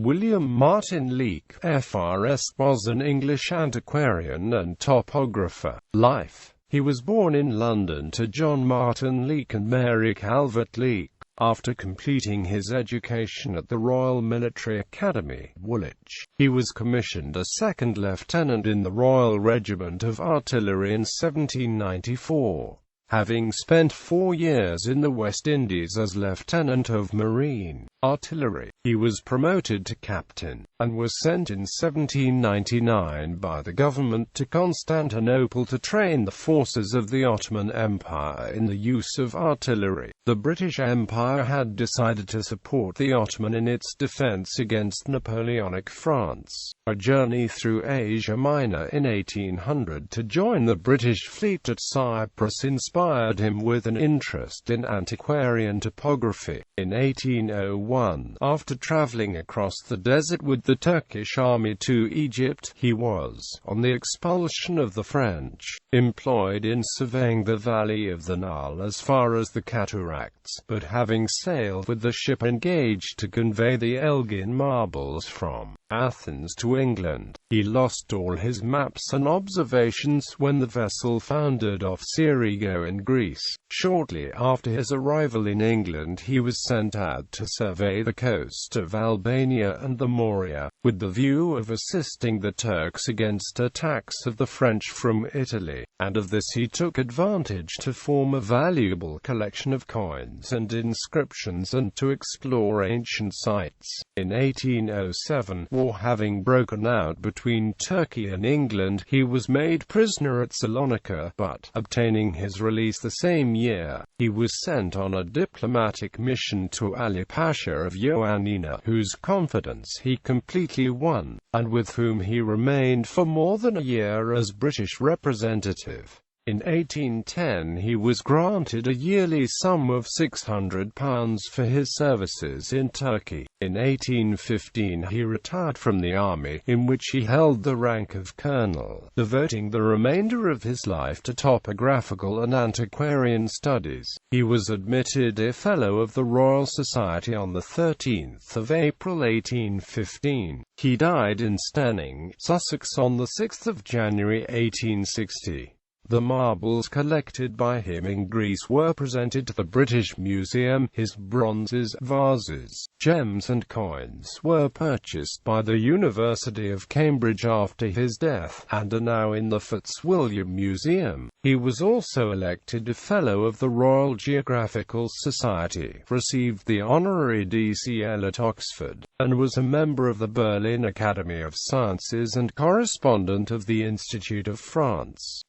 William Martin Leake, FRS, was an English antiquarian and topographer. Life. He was born in London to John Martin Leake and Mary Calvert Leake. After completing his education at the Royal Military Academy, Woolwich, he was commissioned a second lieutenant in the Royal Regiment of Artillery in 1794. Having spent 4 years in the West Indies as Lieutenant of Marine Artillery, he was promoted to captain, and was sent in 1799 by the government to Constantinople to train the forces of the Ottoman Empire in the use of artillery. The British Empire had decided to support the Ottoman in its defense against Napoleonic France. A journey through Asia Minor in 1800 to join the British fleet at Cyprus inspired him with an interest in antiquarian topography. In 1801, after traveling across the desert with the Turkish army to Egypt, he was, on the expulsion of the French, employed in surveying the valley of the Nile as far as the cataracts, but having sailed with the ship engaged to convey the Elgin marbles from Athens to England, he lost all his maps and observations when the vessel foundered off Cerigo in Greece. Shortly after his arrival in England, he was sent out to survey the coast of Albania and the Morea, with the view of assisting the Turks against attacks of the French from Italy, and of this he took advantage to form a valuable collection of coins and inscriptions and to explore ancient sites. In 1807, war having broken out between Turkey and England, he was made prisoner at Salonika, but, obtaining his release the same year, he was sent on a diplomatic mission to Ali Pasha of Ioannina, whose confidence he completely won, and with whom he remained for more than a year as British representative. In 1810 he was granted a yearly sum of £600 for his services in Turkey. In 1815 he retired from the army, in which he held the rank of colonel, devoting the remainder of his life to topographical and antiquarian studies. He was admitted a Fellow of the Royal Society on the 13th of April 1815. He died in Stanning, Sussex on the 6th of January 1860. The marbles collected by him in Greece were presented to the British Museum. His bronzes, vases, gems and coins were purchased by the University of Cambridge after his death, and are now in the Fitzwilliam Museum. He was also elected a Fellow of the Royal Geographical Society, received the honorary DCL at Oxford, and was a member of the Berlin Academy of Sciences and correspondent of the Institute of France.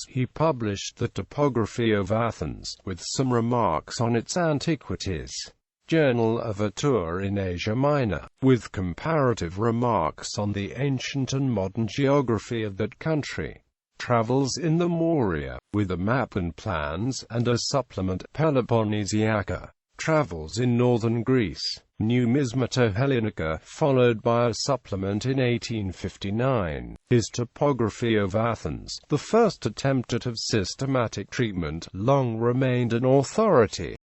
He published The Topography of Athens, with some remarks on its antiquities. Journal of a Tour in Asia Minor, with comparative remarks on the ancient and modern geography of that country. Travels in the Morea, with a map and plans, and a supplement. Peloponnesiaca. Travels in northern Greece. Numismata Hellenica, followed by a supplement in 1859. His Topography of Athens, the first attempt at of systematic treatment, long remained an authority.